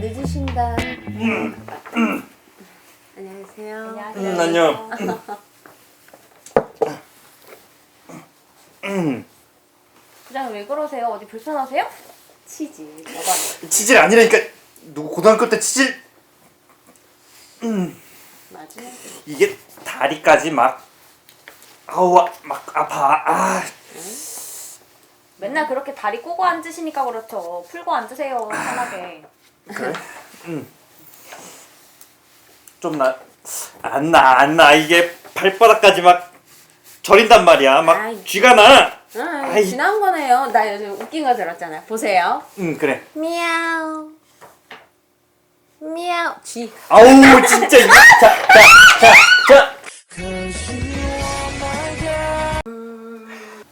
늦으신다. 안녕하세요. 안녕. 부장님 왜 그러세요? 어디 불편하세요? 치즈. 치질 아니라니까. 누구 고등학교 때 치질. 맞아. 이게 다리까지 막 막 아파. 아. 맨날 그렇게 다리 꼬고 앉으시니까 그렇죠. 풀고 앉으세요. 편하게. 그래? 좀 안 나. 이게 발바닥까지 막 저린단 말이야. 막 아이. 쥐가 나. 아이. 지난 거네요. 나 요즘 웃긴 거 들었잖아요. 보세요. 그래. 미야오. 미야오. 쥐. 아우 진짜. 자.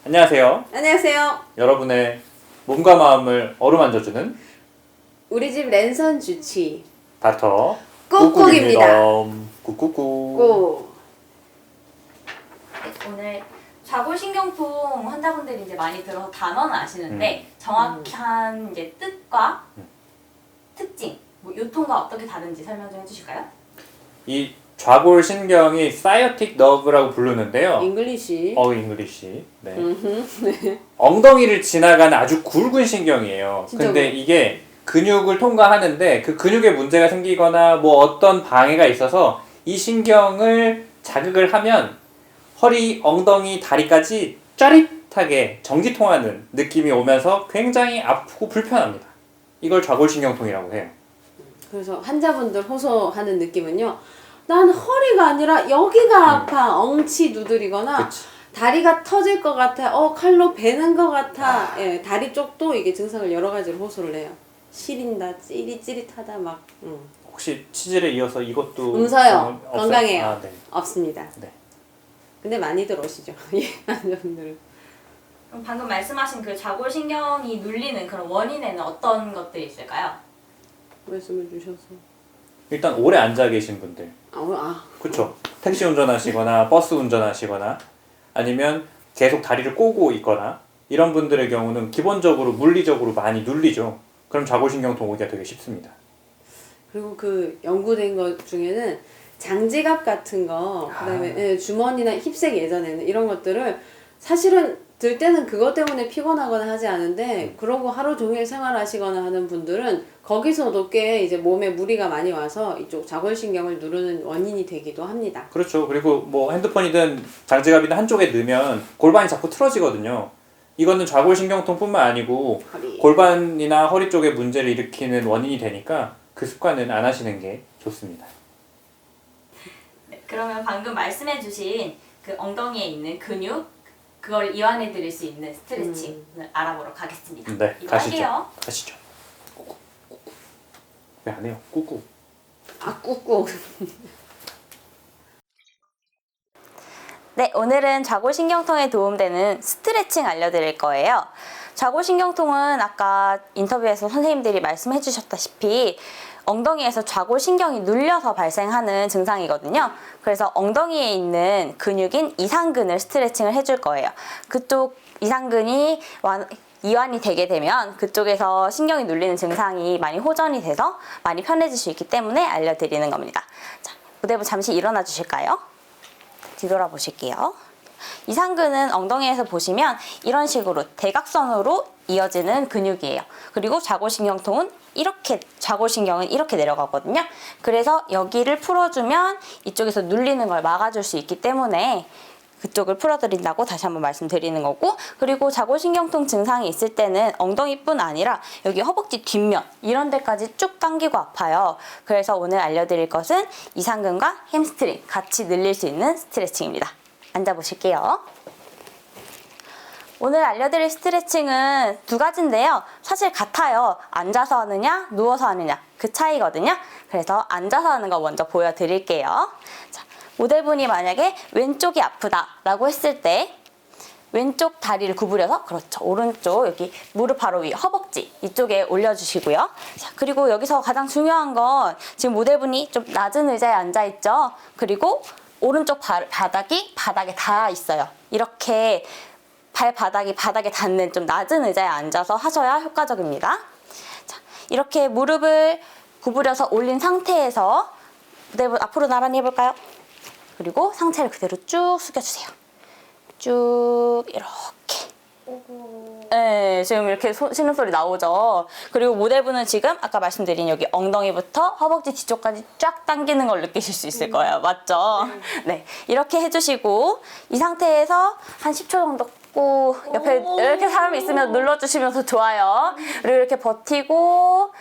안녕하세요. 안녕하세요. 여러분의 몸과 마음을 어루만져주는 우리 집 랜선 주치. 닥터 꾹꾹입니다. 꾹꾹꾹. 고. 오늘 좌골신경통 환자분들이 이제 많이 들어서 단어는 아시는데 정확한 이제 뜻과 특징, 뭐 요통과 어떻게 다른지 설명 좀 해주실까요? 이 좌골신경이 사이어틱 너브라고 부르는데요. 잉글리시. 잉글리시. 네. 엉덩이를 지나가는 아주 굵은 신경이에요. 진짜 근데 이게 근육을 통과하는데 그 근육에 문제가 생기거나 뭐 어떤 방해가 있어서 이 신경을 자극을 하면 허리, 엉덩이, 다리까지 짜릿하게 전기 통하는 느낌이 오면서 굉장히 아프고 불편합니다. 이걸 좌골신경통이라고 해요. 그래서 환자분들 호소하는 느낌은요. 난 허리가 아니라 여기가 아파. 엉치 두드리거나 그치. 다리가 터질 것 같아. 칼로 베는 것 같아. 예, 다리 쪽도 이게 증상을 여러 가지로 호소를 해요. 시린다, 찌릿찌릿하다 막. 혹시 치질에 이어서 이것도 없어요. 없어요? 건강해요. 아, 네. 없습니다. 네. 근데 많이들 오시죠. 이 환자분들은. 그럼 방금 말씀하신 그 좌골신경이 눌리는 그런 원인에는 어떤 것들이 있을까요? 말씀을 주셔서. 일단 오래 앉아 계신 분들. 그쵸. 택시 운전하시거나 버스 운전하시거나 아니면 계속 다리를 꼬고 있거나 이런 분들의 경우는 기본적으로 물리적으로 많이 눌리죠. 그럼 좌골신경통 오기가 되게 쉽습니다. 그리고 그 연구된 것 중에는 장지갑 같은 거, 그다음에 주머니나 힙색 예전에는 이런 것들을 사실은 들 때는 그것 때문에 피곤하거나 하지 않은데 그러고 하루 종일 생활하시거나 하는 분들은 거기서도 꽤 이제 몸에 무리가 많이 와서 이쪽 좌골신경을 누르는 원인이 되기도 합니다. 그렇죠. 그리고 뭐 핸드폰이든 장지갑이든 한쪽에 넣으면 골반이 자꾸 틀어지거든요. 이거는 좌골신경통뿐만 아니고 허리. 골반이나 허리 쪽에 문제를 일으키는 원인이 되니까 그 습관은 안 하시는 게 좋습니다. 네, 그러면 방금 말씀해주신 그 엉덩이에 있는 근육 그걸 이완해 드릴 수 있는 스트레칭을 알아보러 가겠습니다. 네, 이거 가시죠. 할게요. 가시죠. 왜 안 해요? 꾹꾹. 꾹꾹. 네, 오늘은 좌골신경통에 도움되는 스트레칭 알려드릴 거예요. 좌골신경통은 아까 인터뷰에서 선생님들이 말씀해 주셨다시피 엉덩이에서 좌골신경이 눌려서 발생하는 증상이거든요. 그래서 엉덩이에 있는 근육인 이상근을 스트레칭을 해줄 거예요. 그쪽 이상근이 이완이 되게 되면 그쪽에서 신경이 눌리는 증상이 많이 호전이 돼서 많이 편해질 수 있기 때문에 알려드리는 겁니다. 자, 무대부 잠시 일어나 주실까요? 뒤돌아보실게요. 이상근은 엉덩이에서 보시면 이런 식으로 대각선으로 이어지는 근육이에요. 그리고 좌골신경통은 좌골신경은 이렇게 내려가거든요. 그래서 여기를 풀어주면 이쪽에서 눌리는 걸 막아줄 수 있기 때문에 그쪽을 풀어드린다고 다시 한번 말씀드리는 거고, 그리고 좌골신경통 증상이 있을 때는 엉덩이뿐 아니라 여기 허벅지 뒷면 이런 데까지 쭉 당기고 아파요. 그래서 오늘 알려드릴 것은 이상근과 햄스트링 같이 늘릴 수 있는 스트레칭입니다. 앉아보실게요. 오늘 알려드릴 스트레칭은 두 가지인데요. 사실 같아요. 앉아서 하느냐, 누워서 하느냐 그 차이거든요. 그래서 앉아서 하는 거 먼저 보여드릴게요. 자, 모델분이 만약에 왼쪽이 아프다라고 했을 때 왼쪽 다리를 구부려서 그렇죠. 오른쪽 여기 무릎 바로 위 허벅지 이쪽에 올려주시고요. 자, 그리고 여기서 가장 중요한 건 지금 모델분이 좀 낮은 의자에 앉아있죠. 그리고 오른쪽 바닥이 바닥에 닿아 있어요. 이렇게 발바닥이 바닥에 닿는 좀 낮은 의자에 앉아서 하셔야 효과적입니다. 자, 이렇게 무릎을 구부려서 올린 상태에서 무대부 앞으로 나란히 해볼까요? 그리고 상체를 그대로 쭉 숙여주세요. 쭉 이렇게. 네, 지금 이렇게 신음소리 나오죠. 그리고 모델분은 지금 아까 말씀드린 여기 엉덩이부터 허벅지 뒤쪽까지 쫙 당기는 걸 느끼실 수 있을 거예요. 맞죠? 네, 이렇게 해주시고 이 상태에서 한 10초 정도 꼭 옆에 이렇게 사람이 있으면 눌러주시면서 좋아요. 그리고 이렇게 버티고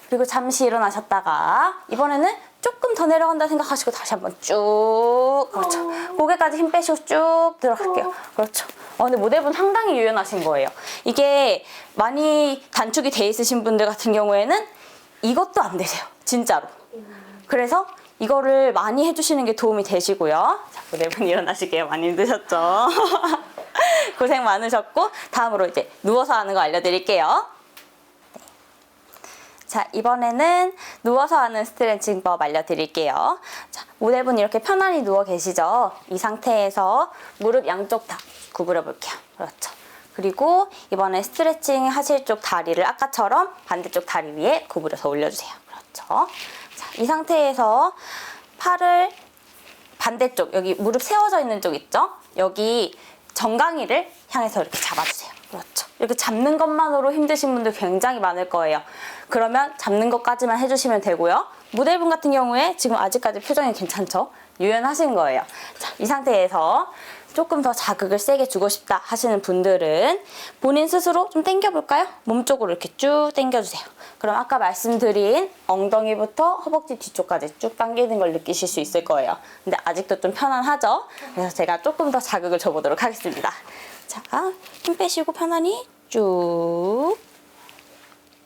그리고 잠시 일어나셨다가 이번에는 조금 더 내려간다 생각하시고 다시 한번 쭉 그렇죠. 고개까지 힘 빼시고 쭉 들어갈게요. 그렇죠. 근데 모델분 상당히 유연하신 거예요. 이게 많이 단축이 돼 있으신 분들 같은 경우에는 이것도 안 되세요. 진짜로. 그래서 이거를 많이 해주시는 게 도움이 되시고요. 자, 모델분 일어나시게요. 많이 힘드셨죠? 고생 많으셨고 다음으로 이제 누워서 하는 거 알려드릴게요. 자, 이번에는 누워서 하는 스트레칭법 알려드릴게요. 자, 모델분 이렇게 편안히 누워 계시죠? 이 상태에서 무릎 양쪽 다 구부려 볼게요. 그렇죠. 그리고 이번에 스트레칭 하실 쪽 다리를 아까처럼 반대쪽 다리 위에 구부려서 올려주세요. 그렇죠. 자, 이 상태에서 팔을 반대쪽, 여기 무릎 세워져 있는 쪽 있죠? 여기 정강이를 향해서 이렇게 잡아주세요. 그렇죠. 이렇게 잡는 것만으로 힘드신 분들 굉장히 많을 거예요. 그러면 잡는 것까지만 해주시면 되고요. 모델분 같은 경우에 지금 아직까지 표정이 괜찮죠? 유연하신 거예요. 자, 이 상태에서 조금 더 자극을 세게 주고 싶다 하시는 분들은 본인 스스로 좀 당겨볼까요? 몸쪽으로 이렇게 쭉 당겨주세요. 그럼 아까 말씀드린 엉덩이부터 허벅지 뒤쪽까지 쭉 당기는 걸 느끼실 수 있을 거예요. 근데 아직도 좀 편안하죠? 그래서 제가 조금 더 자극을 줘보도록 하겠습니다. 자, 힘 빼시고 편안히 쭉.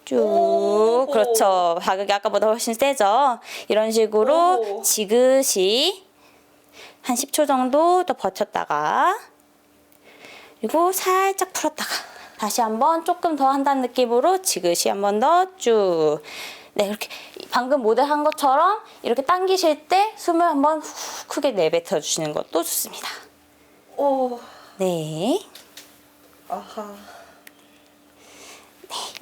쭉. 그렇죠. 자극이 아까보다 훨씬 세죠? 이런 식으로 지그시 한 10초 정도 또 버텼다가 그리고 살짝 풀었다가 다시 한번 조금 더 한다는 느낌으로 지그시 한 번 더 쭉. 네, 이렇게 방금 모델 한 것처럼 이렇게 당기실 때 숨을 한번 후 크게 내뱉어 주시는 것도 좋습니다. 오. 네. 아하.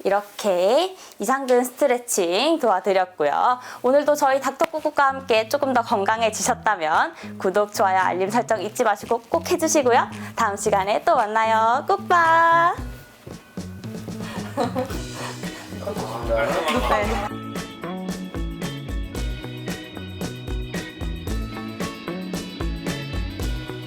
이렇게 이상근 스트레칭 도와드렸고요. 오늘도 저희 닥터꾸꾸과 함께 조금 더 건강해지셨다면 구독, 좋아요, 알림 설정 잊지 마시고 꼭 해주시고요. 다음 시간에 또 만나요. 꾹빠! 네.